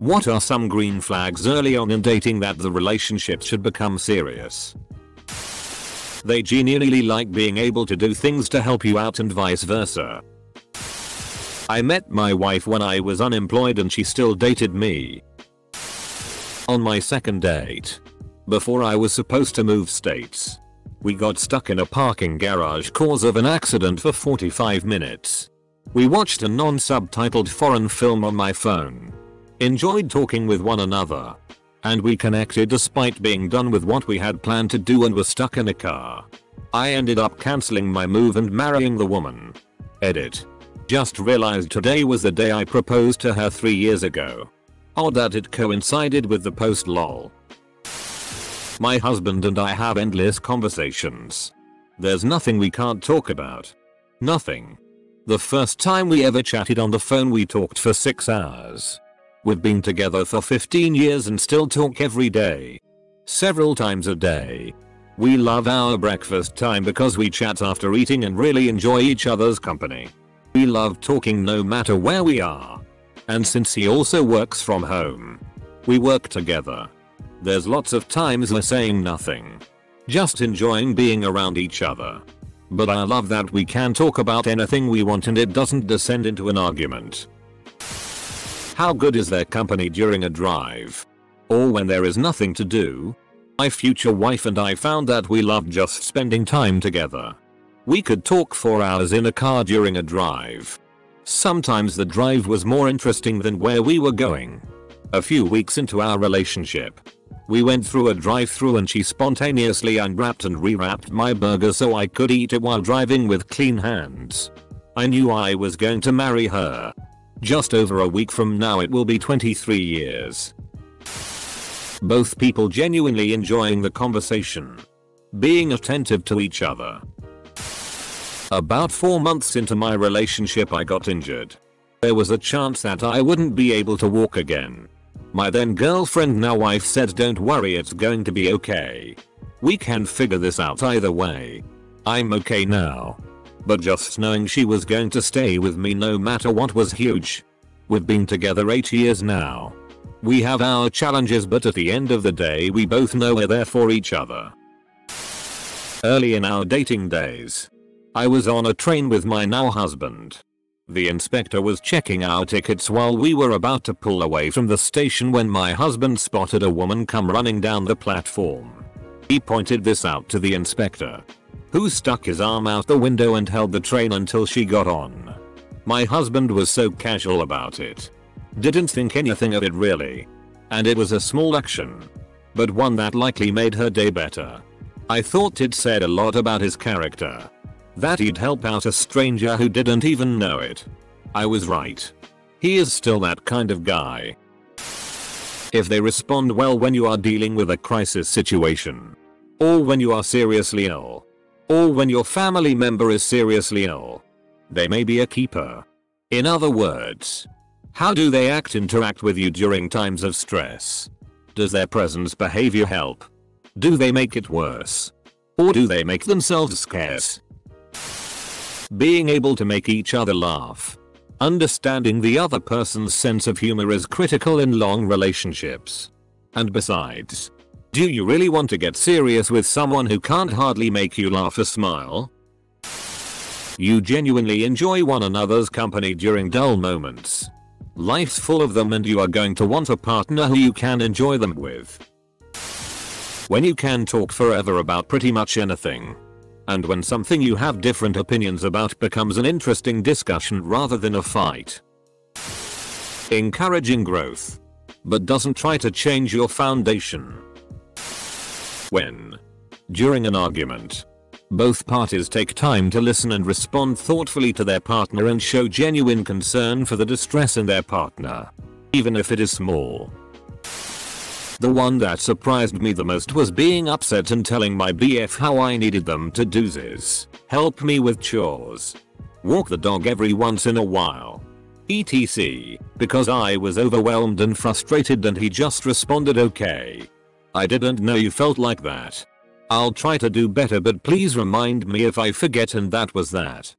What are some green flags early on in dating that the relationship should become serious? They genuinely like being able to do things to help you out and vice versa. I met my wife when I was unemployed and she still dated me. On my second date, before I was supposed to move states, we got stuck in a parking garage cause of an accident for 45 minutes. We watched a non-subtitled foreign film on my phone, enjoyed talking with one another, and we connected despite being done with what we had planned to do and were stuck in a car. I ended up cancelling my move and marrying the woman. Edit. Just realized today was the day I proposed to her 3 years ago. Odd that it coincided with the post lol. My husband and I have endless conversations. There's nothing we can't talk about. Nothing. The first time we ever chatted on the phone we talked for 6 hours. We've been together for 15 years and still talk every day. Several times a day. We love our breakfast time because we chat after eating and really enjoy each other's company. We love talking no matter where we are. And since he also works from home, we work together. There's lots of times we're saying nothing, just enjoying being around each other. But I love that we can talk about anything we want and it doesn't descend into an argument. How good is their company during a drive? Or when there is nothing to do? My future wife and I found that we loved just spending time together. We could talk for hours in a car during a drive. Sometimes the drive was more interesting than where we were going. A few weeks into our relationship, we went through a drive-thru and she spontaneously unwrapped and rewrapped my burger so I could eat it while driving with clean hands. I knew I was going to marry her. Just over a week from now it will be 23 years. Both people genuinely enjoying the conversation. Being attentive to each other. About 4 months into my relationship I got injured. There was a chance that I wouldn't be able to walk again. My then girlfriend, now wife, said don't worry, it's going to be okay. We can figure this out either way. I'm okay now. But just knowing she was going to stay with me no matter what was huge. We've been together 8 years now. We have our challenges, but at the end of the day we both know we're there for each other. Early in our dating days, I was on a train with my now husband. The inspector was checking our tickets while we were about to pull away from the station when my husband spotted a woman come running down the platform. He pointed this out to the inspector, who stuck his arm out the window and held the train until she got on. My husband was so casual about it. Didn't think anything of it really. And it was a small action, but one that likely made her day better. I thought it said a lot about his character. That he'd help out a stranger who didn't even know it. I was right. He is still that kind of guy. If they respond well when you are dealing with a crisis situation, or when you are seriously ill, or when your family member is seriously ill, they may be a keeper. In other words, how do they interact with you during times of stress? Does their presence, behavior help? Do they make it worse? Or do they make themselves scarce? Being able to make each other laugh. Understanding the other person's sense of humor is critical in long relationships. And besides, do you really want to get serious with someone who can't hardly make you laugh or smile? You genuinely enjoy one another's company during dull moments. Life's full of them and you are going to want a partner who you can enjoy them with. When you can talk forever about pretty much anything. And when something you have different opinions about becomes an interesting discussion rather than a fight. Encouraging growth, but doesn't try to change your foundation. When, during an argument, both parties take time to listen and respond thoughtfully to their partner and show genuine concern for the distress in their partner, even if it is small. The one that surprised me the most was being upset and telling my BF how I needed them to do this, help me with chores, walk the dog every once in a while, etc. because I was overwhelmed and frustrated, and he just responded, okay. I didn't know you felt like that. I'll try to do better, but please remind me if I forget, and that was that.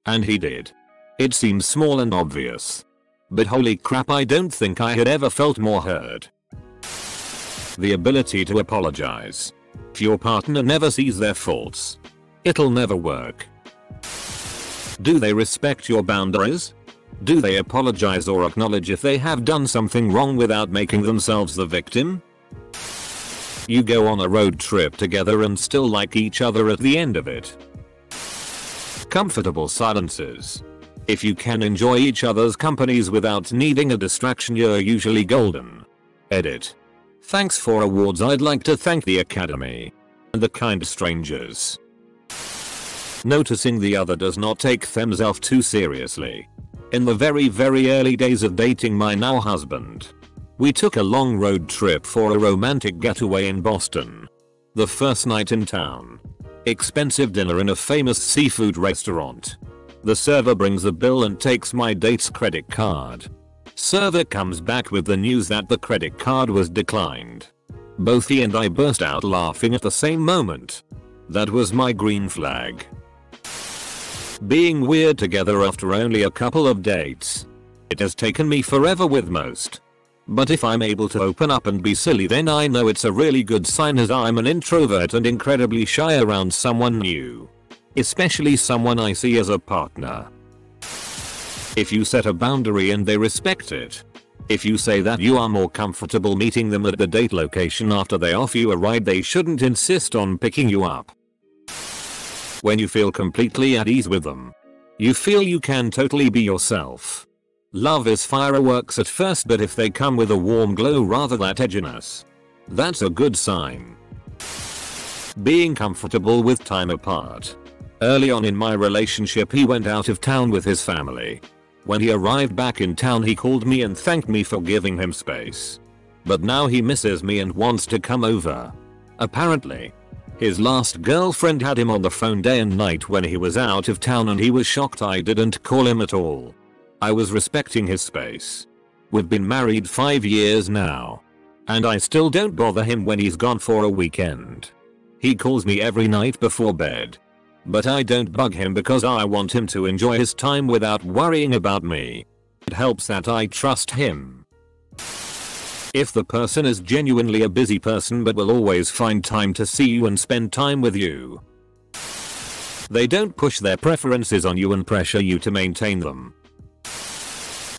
And he did. It seems small and obvious, But holy crap, I don't think I had ever felt more heard. The ability to apologize. If your partner never sees their faults, it'll never work. Do they respect your boundaries? Do they apologize or acknowledge if they have done something wrong without making themselves the victim? You go on a road trip together and still like each other at the end of it. Comfortable silences. If you can enjoy each other's companies without needing a distraction, you're usually golden. Edit. Thanks for awards. I'd like to thank the Academy and the kind strangers. Noticing the other does not take themselves too seriously. In the very early days of dating my now husband, we took a long road trip for a romantic getaway in Boston. The first night in town. Expensive dinner in a famous seafood restaurant. The server brings the bill and takes my date's credit card. Server comes back with the news that the credit card was declined. Both he and I burst out laughing at the same moment. That was my green flag. Being weird together after only a couple of dates. It has taken me forever with most. But if I'm able to open up and be silly, then I know it's a really good sign, as I'm an introvert and incredibly shy around someone new. Especially someone I see as a partner. If you set a boundary and they respect it. If you say that you are more comfortable meeting them at the date location after they offer you a ride, they shouldn't insist on picking you up. When you feel completely at ease with them. You feel you can totally be yourself. Love is fireworks at first, but if they come with a warm glow rather than edginess, that's a good sign. Being comfortable with time apart. Early on in my relationship, he went out of town with his family. When he arrived back in town, he called me and thanked me for giving him space. But now he misses me and wants to come over. Apparently, his last girlfriend had him on the phone day and night when he was out of town, and he was shocked I didn't call him at all. I was respecting his space. We've been married 5 years now. And I still don't bother him when he's gone for a weekend. He calls me every night before bed. But I don't bug him because I want him to enjoy his time without worrying about me. It helps that I trust him. If the person is genuinely a busy person but will always find time to see you and spend time with you. They don't push their preferences on you and pressure you to maintain them.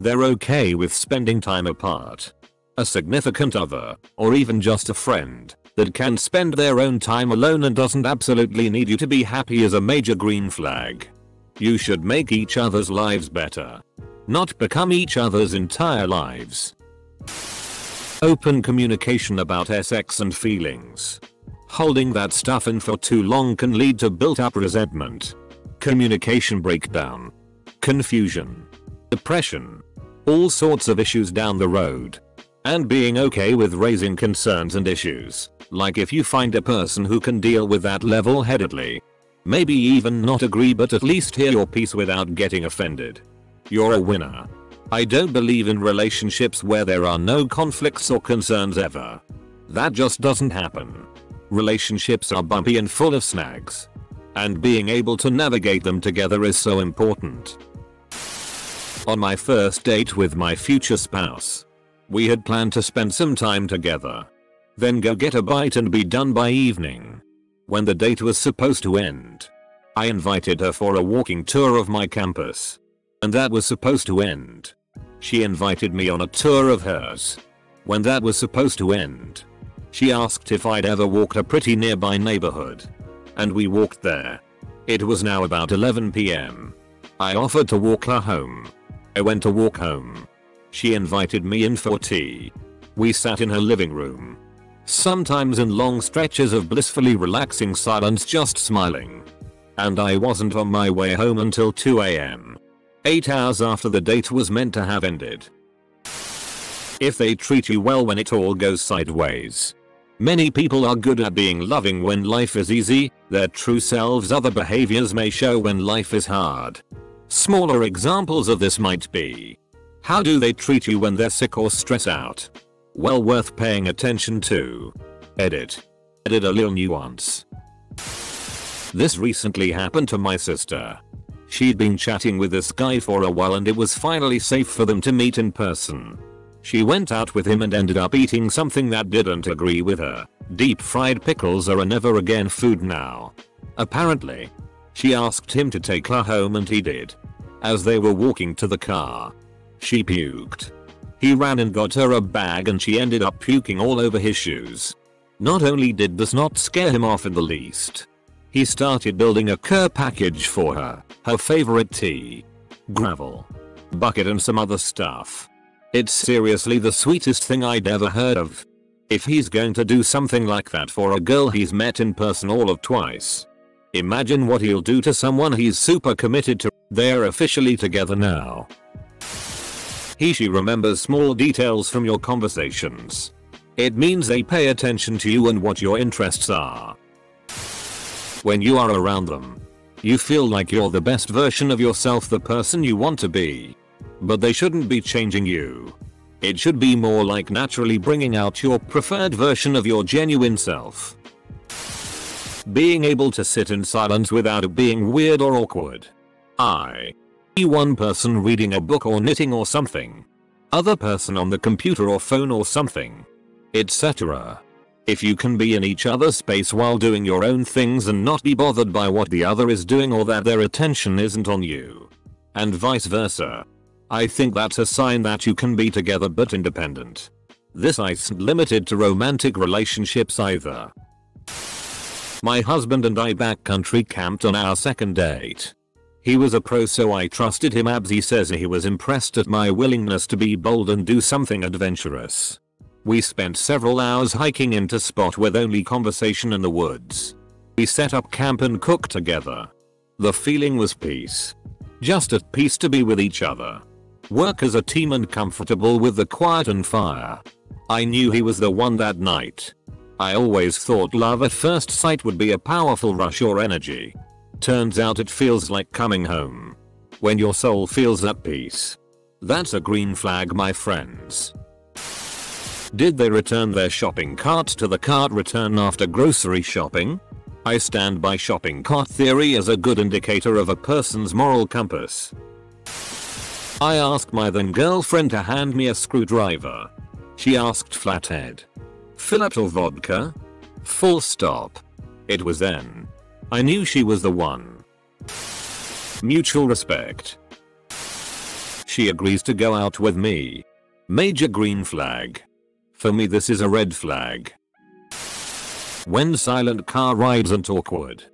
They're okay with spending time apart. A significant other, or even just a friend, that can spend their own time alone and doesn't absolutely need you to be happy is a major green flag. You should make each other's lives better, not become each other's entire lives. Open communication about sex and feelings. Holding that stuff in for too long can lead to built-up resentment, communication breakdown, confusion, depression, all sorts of issues down the road. And being okay with raising concerns and issues, like if you find a person who can deal with that level-headedly. Maybe even not agree, but at least hear your piece without getting offended. You're a winner. I don't believe in relationships where there are no conflicts or concerns ever. That just doesn't happen. Relationships are bumpy and full of snags. And being able to navigate them together is so important. On my first date with my future spouse, we had planned to spend some time together. Then go get a bite and be done by evening. When the date was supposed to end, I invited her for a walking tour of my campus. And that was supposed to end. She invited me on a tour of hers. When that was supposed to end, she asked if I'd ever walked a pretty nearby neighborhood. And we walked there. It was now about 11 PM. I offered to walk her home. I went to walk home. She invited me in for tea. We sat in her living room. Sometimes in long stretches of blissfully relaxing silence, just smiling. And I wasn't on my way home until 2 AM. 8 hours after the date was meant to have ended. If they treat you well when it all goes sideways. Many people are good at being loving when life is easy. Their true selves' other behaviors may show when life is hard. Smaller examples of this might be: how do they treat you when they're sick or stressed out? Well worth paying attention to. Edit a little nuance. This recently happened to my sister. She'd been chatting with this guy for a while and it was finally safe for them to meet in person. She went out with him and ended up eating something that didn't agree with her. Deep fried pickles are a never again food now. Apparently. She asked him to take her home and he did. As they were walking to the car, she puked. He ran and got her a bag and she ended up puking all over his shoes. Not only did this not scare him off in the least, he started building a care package for her, her favorite tea, gravel, bucket and some other stuff. It's seriously the sweetest thing I'd ever heard of. If he's going to do something like that for a girl he's met in person all of twice, imagine what he'll do to someone he's super committed to. They're officially together now. She remembers small details from your conversations. It means they pay attention to you and what your interests are. When you are around them, you feel like you're the best version of yourself, the person you want to be. But they shouldn't be changing you. It should be more like naturally bringing out your preferred version of your genuine self. Being able to sit in silence without it being weird or awkward. One person reading a book or knitting or something. Other person on the computer or phone or something. Etc. If you can be in each other's space while doing your own things and not be bothered by what the other is doing or that their attention isn't on you. And vice versa. I think that's a sign that you can be together but independent. This isn't limited to romantic relationships either. My husband and I backcountry camped on our second date. He was a pro so I trusted him abs. He says he was impressed at my willingness to be bold and do something adventurous. We spent several hours hiking into a spot with only conversation in the woods. We set up camp and cooked together. The feeling was peace. Just at peace to be with each other. Work as a team and comfortable with the quiet and fire. I knew he was the one that night. I always thought love at first sight would be a powerful rush or energy. Turns out it feels like coming home. When your soul feels at peace. That's a green flag, my friends. Did they return their shopping cart to the cart return after grocery shopping? I stand by shopping cart theory as a good indicator of a person's moral compass. I asked my then girlfriend to hand me a screwdriver. She asked flathead. Fillet or vodka? Full stop. It was then. I knew she was the one. Mutual respect. She agrees to go out with me. Major green flag. For me this is a red flag. When silent car rides aren't awkward.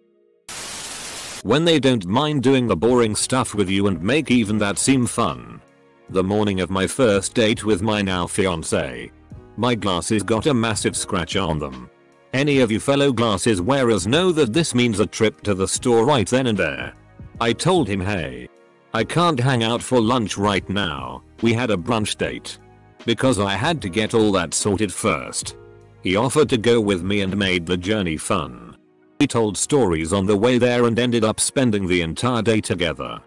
When they don't mind doing the boring stuff with you and make even that seem fun. The morning of my first date with my now fiance. My glasses got a massive scratch on them. Any of you fellow glasses wearers know that this means a trip to the store right then and there. I told him, hey, I can't hang out for lunch right now, we had a brunch date. Because I had to get all that sorted first. He offered to go with me and made the journey fun. We told stories on the way there and ended up spending the entire day together.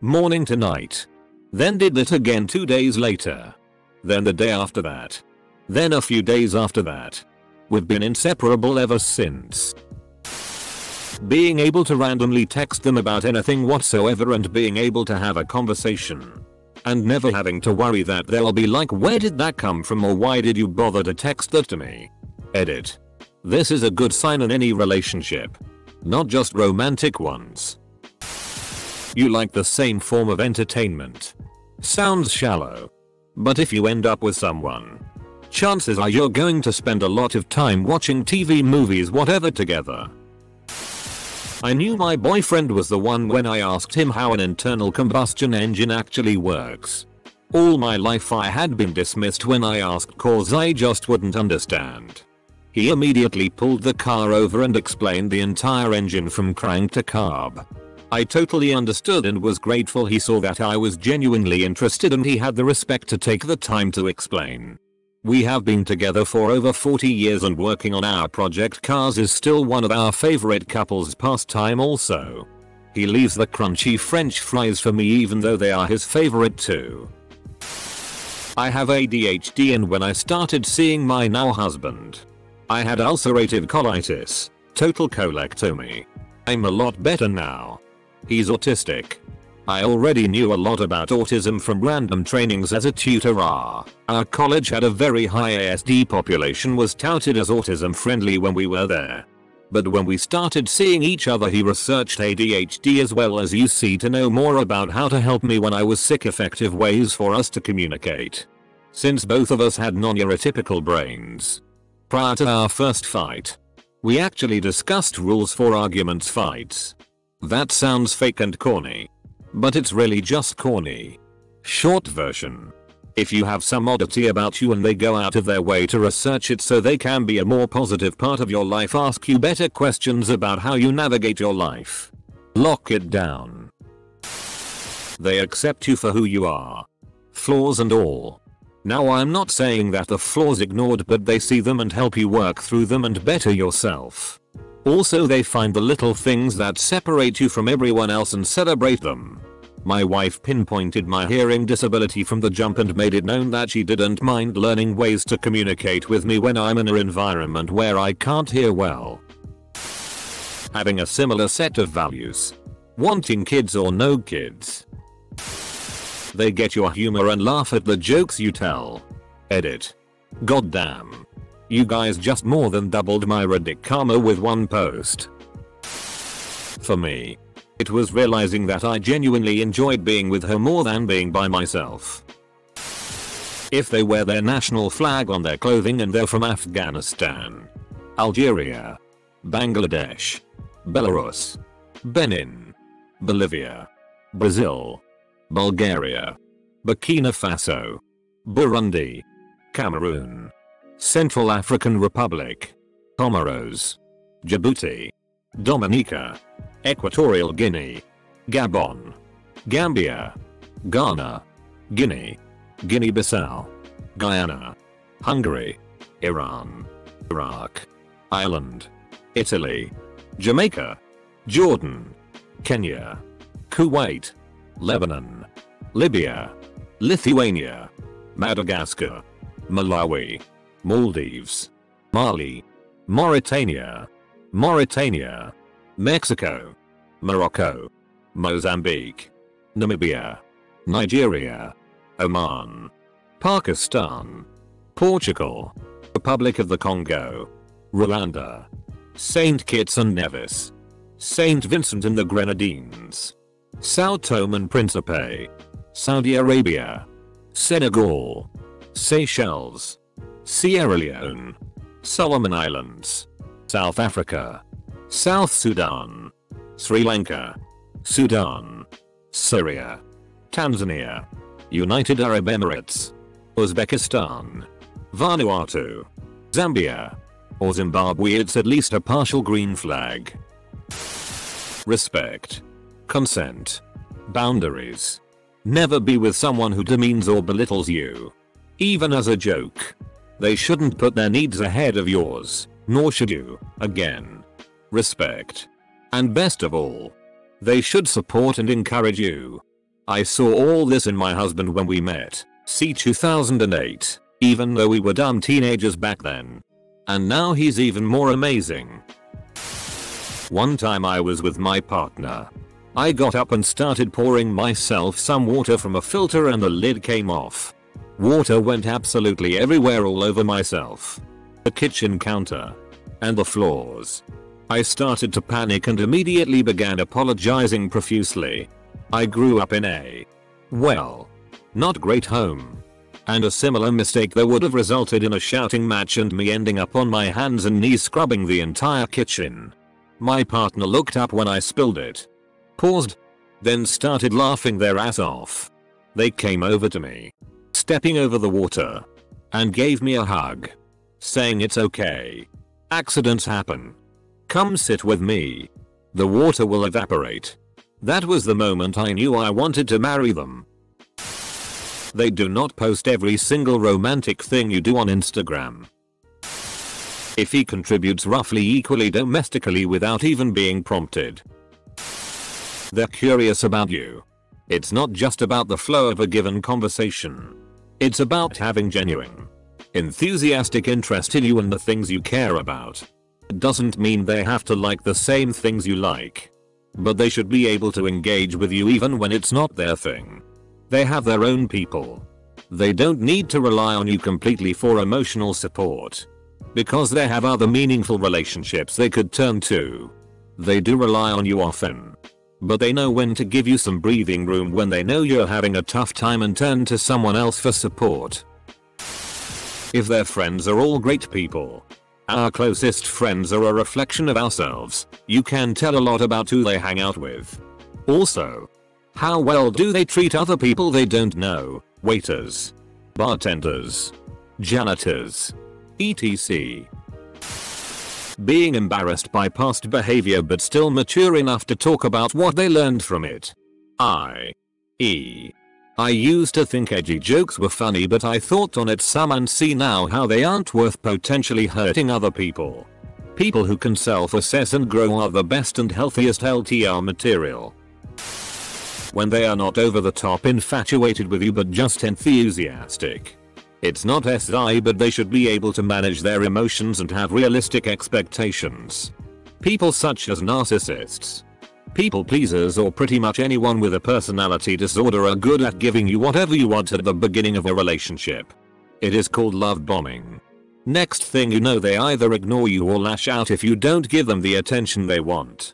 Morning to night. Then did that again 2 days later. Then the day after that. Then a few days after that. We've been inseparable ever since. Being able to randomly text them about anything whatsoever and being able to have a conversation. And never having to worry that they'll be like, where did that come from or why did you bother to text that to me? Edit. This is a good sign in any relationship. Not just romantic ones. You like the same form of entertainment. Sounds shallow. But if you end up with someone, chances are you're going to spend a lot of time watching TV, movies, whatever together. I knew my boyfriend was the one when I asked him how an internal combustion engine actually works. All my life I had been dismissed when I asked cause I just wouldn't understand. He immediately pulled the car over and explained the entire engine from crank to carb. I totally understood and was grateful he saw that I was genuinely interested and he had the respect to take the time to explain. We have been together for over 40 years and working on our project cars is still one of our favorite couples pastime also. He leaves the crunchy french fries for me even though they are his favorite too. I have ADHD and when I started seeing my now husband, I had ulcerative colitis, total colectomy. I'm a lot better now. He's autistic. I already knew a lot about autism from random trainings as a tutor. Our college had a very high ASD population, was touted as autism friendly when we were there. But when we started seeing each other, he researched ADHD as well as UC to know more about how to help me when I was sick, effective ways for us to communicate. Since both of us had non-neurotypical brains. Prior to our first fight, we actually discussed rules for arguments fights. That sounds fake and corny. But it's really just corny. Short version. If you have some oddity about you and they go out of their way to research it so they can be a more positive part of your life, ask you better questions about how you navigate your life. Lock it down. They accept you for who you are. Flaws and all. Now I'm not saying that the flaws ignored, but they see them and help you work through them and better yourself. Also, they find the little things that separate you from everyone else and celebrate them. My wife pinpointed my hearing disability from the jump and made it known that she didn't mind learning ways to communicate with me when I'm in an environment where I can't hear well. Having a similar set of values. Wanting kids or no kids. They get your humor and laugh at the jokes you tell. Edit. Goddamn. You guys just more than doubled my ridic karma with one post. For me, it was realizing that I genuinely enjoyed being with her more than being by myself. If they wear their national flag on their clothing and they're from Afghanistan, Algeria, Bangladesh, Belarus, Benin, Bolivia, Brazil, Bulgaria, Burkina Faso, Burundi, Cameroon, Central African Republic, Comoros, Djibouti, Dominica, Equatorial Guinea, Gabon, Gambia, Ghana, Guinea, Guinea-Bissau, Guyana, Hungary, Iran, Iraq, Ireland, Italy, Jamaica, Jordan, Kenya, Kuwait, Lebanon, Libya, Lithuania, Madagascar, Malawi, Maldives, Mali, Mauritania, Mexico, Morocco, Mozambique, Namibia, Nigeria, Oman, Pakistan, Portugal, Republic of the Congo, Rwanda, Saint Kitts and Nevis, Saint Vincent and the Grenadines, Sao Tome and Principe, Saudi Arabia, Senegal, Seychelles, Sierra Leone, Solomon Islands, South Africa, South Sudan, Sri Lanka, Sudan, Syria, Tanzania, United Arab Emirates, Uzbekistan, Vanuatu, Zambia, or Zimbabwe. It's at least a partial green flag. Respect. Consent. Boundaries. Never be with someone who demeans or belittles you. Even as a joke. They shouldn't put their needs ahead of yours, nor should you. Again. Respect. And best of all, they should support and encourage you. I saw all this in my husband when we met, see 2008, even though we were dumb teenagers back then. And now he's even more amazing. One time I was with my partner. I got up and started pouring myself some water from a filter and the lid came off. Water went absolutely everywhere, all over myself, the kitchen counter, and the floors. I started to panic and immediately began apologizing profusely. I grew up in a, well, not great home. And a similar mistake there would have resulted in a shouting match and me ending up on my hands and knees scrubbing the entire kitchen. My partner looked up when I spilled it, paused, then started laughing their ass off. They came over to me, stepping over the water, and gave me a hug, saying it's okay. Accidents happen. Come sit with me. The water will evaporate. That was the moment I knew I wanted to marry them. They do not post every single romantic thing you do on Instagram. If he contributes roughly equally domestically without even being prompted, they're curious about you. It's not just about the flow of a given conversation. It's about having genuine, enthusiastic interest in you and the things you care about. It doesn't mean they have to like the same things you like. But they should be able to engage with you even when it's not their thing. They have their own people. They don't need to rely on you completely for emotional support. Because they have other meaningful relationships they could turn to. They do rely on you often. But they know when to give you some breathing room when they know you're having a tough time and turn to someone else for support. If their friends are all great people. Our closest friends are a reflection of ourselves. You can tell a lot about who they hang out with. Also, how well do they treat other people they don't know? Waiters, bartenders, janitors, etc. Being embarrassed by past behavior but still mature enough to talk about what they learned from it. I used to think edgy jokes were funny, but I thought on it some and see now how they aren't worth potentially hurting other people. People who can self-assess and grow are the best and healthiest LTR material. When they are not over the top infatuated with you but just enthusiastic. It's not SI, but they should be able to manage their emotions and have realistic expectations. People such as narcissists, people pleasers, or pretty much anyone with a personality disorder are good at giving you whatever you want at the beginning of a relationship. It is called love bombing. Next thing you know, they either ignore you or lash out if you don't give them the attention they want.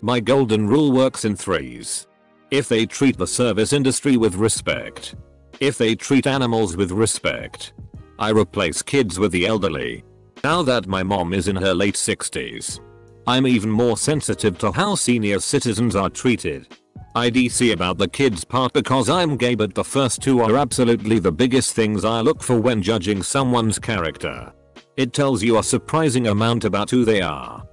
My golden rule works in threes. If they treat the service industry with respect. If they treat animals with respect. I replace kids with the elderly. Now that my mom is in her late 60s. I'm even more sensitive to how senior citizens are treated. I DC about the kids part because I'm gay, but the first two are absolutely the biggest things I look for when judging someone's character. It tells you a surprising amount about who they are.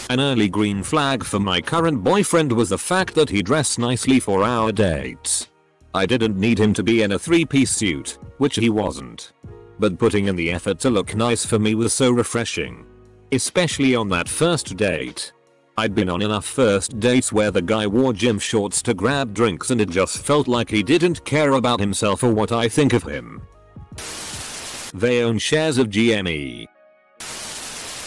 An early green flag for my current boyfriend was the fact that he dressed nicely for our dates. I didn't need him to be in a three-piece suit, which he wasn't. But putting in the effort to look nice for me was so refreshing. Especially on that first date. I'd been on enough first dates where the guy wore gym shorts to grab drinks and it just felt like he didn't care about himself or what I think of him. They own shares of GME.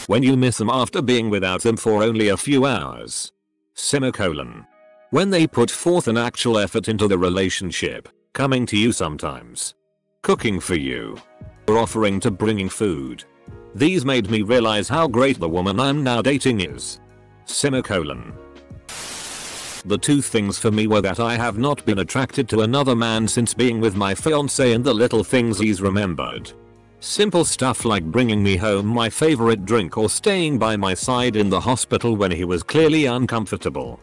When you miss them after being without them for only a few hours. Semicolon. When they put forth an actual effort into the relationship, coming to you sometimes, cooking for you, or offering to bringing food. These made me realize how great the woman I'm now dating is. Semicolon. The two things for me were that I have not been attracted to another man since being with my fiance and the little things he's remembered. Simple stuff like bringing me home my favorite drink or staying by my side in the hospital when he was clearly uncomfortable.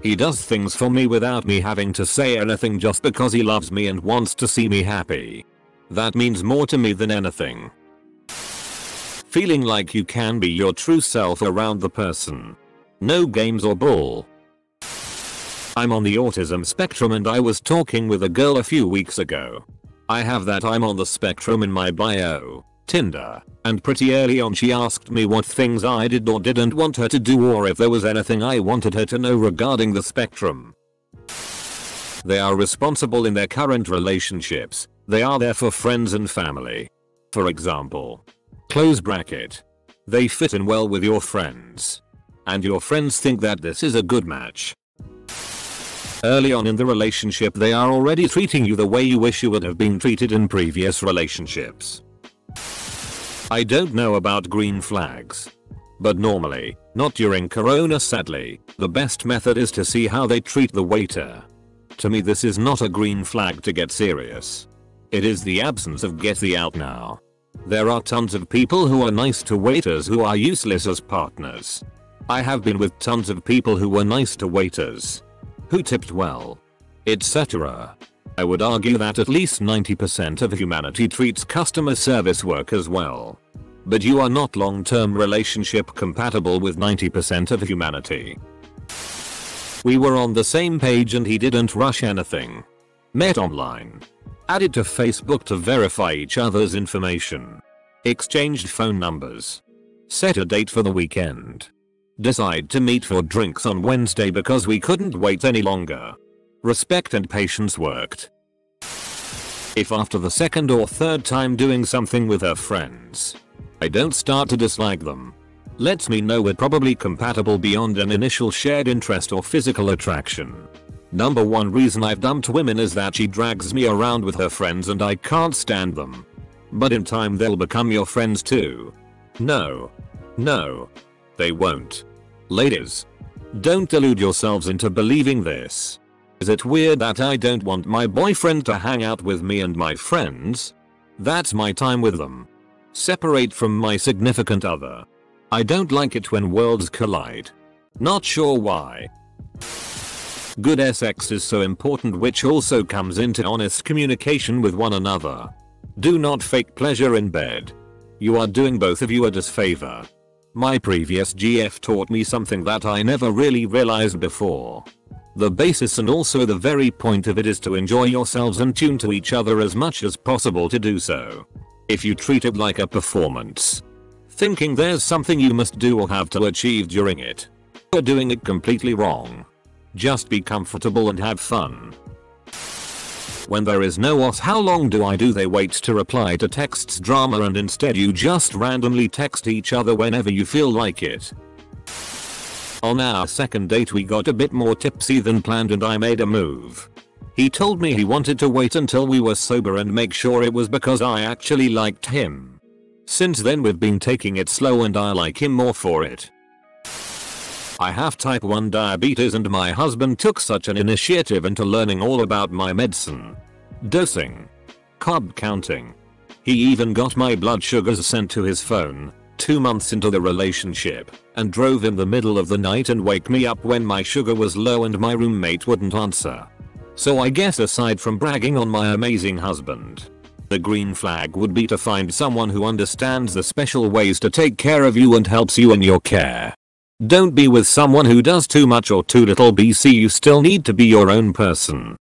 He does things for me without me having to say anything just because he loves me and wants to see me happy. That means more to me than anything. Feeling like you can be your true self around the person. No games or bull. I'm on the autism spectrum and I was talking with a girl a few weeks ago. I have that I'm on the spectrum in my bio, Tinder, and pretty early on she asked me what things I did or didn't want her to do or if there was anything I wanted her to know regarding the spectrum. They are responsible in their current relationships. They are there for friends and family. For example, close bracket. They fit in well with your friends. And your friends think that this is a good match. Early on in the relationship they are already treating you the way you wish you would have been treated in previous relationships. I don't know about green flags. But normally, not during Corona sadly, the best method is to see how they treat the waiter. To me this is not a green flag to get serious. It is the absence of get the out now. There are tons of people who are nice to waiters who are useless as partners. I have been with tons of people who were nice to waiters, who tipped well, etc. I would argue that at least 90% of humanity treats customer service workers well. But you are not long-term relationship compatible with 90% of humanity. We were on the same page and he didn't rush anything. Met online. Added to Facebook to verify each other's information. Exchanged phone numbers. Set a date for the weekend. Decide to meet for drinks on Wednesday because we couldn't wait any longer. Respect and patience worked. If after the second or third time doing something with her friends, I don't start to dislike them. Lets me know we're probably compatible beyond an initial shared interest or physical attraction. Number one reason I've dumped women is that she drags me around with her friends and I can't stand them. But in time they'll become your friends too. No. No. They won't. Ladies, don't delude yourselves into believing this. Is it weird that I don't want my boyfriend to hang out with me and my friends? That's my time with them. Separate from my significant other. I don't like it when worlds collide. Not sure why. Good sex is so important, which also comes into honest communication with one another. Do not fake pleasure in bed. You are doing both of you a disfavor. My previous GF taught me something that I never really realized before. The basis and also the very point of it is to enjoy yourselves and tune to each other as much as possible to do so. If you treat it like a performance, thinking there's something you must do or have to achieve during it, you're doing it completely wrong. Just be comfortable and have fun. When there is no what, how long do I do they wait to reply to texts drama, and instead you just randomly text each other whenever you feel like it. On our second date we got a bit more tipsy than planned and I made a move. He told me he wanted to wait until we were sober and make sure it was because I actually liked him. Since then we've been taking it slow and I like him more for it. I have type 1 diabetes and my husband took such an initiative into learning all about my medicine, dosing, carb counting. He even got my blood sugars sent to his phone, 2 months into the relationship, and drove in the middle of the night and wake me up when my sugar was low and my roommate wouldn't answer. So I guess aside from bragging on my amazing husband, the green flag would be to find someone who understands the special ways to take care of you and helps you in your care. Don't be with someone who does too much or too little. BC, you still need to be your own person.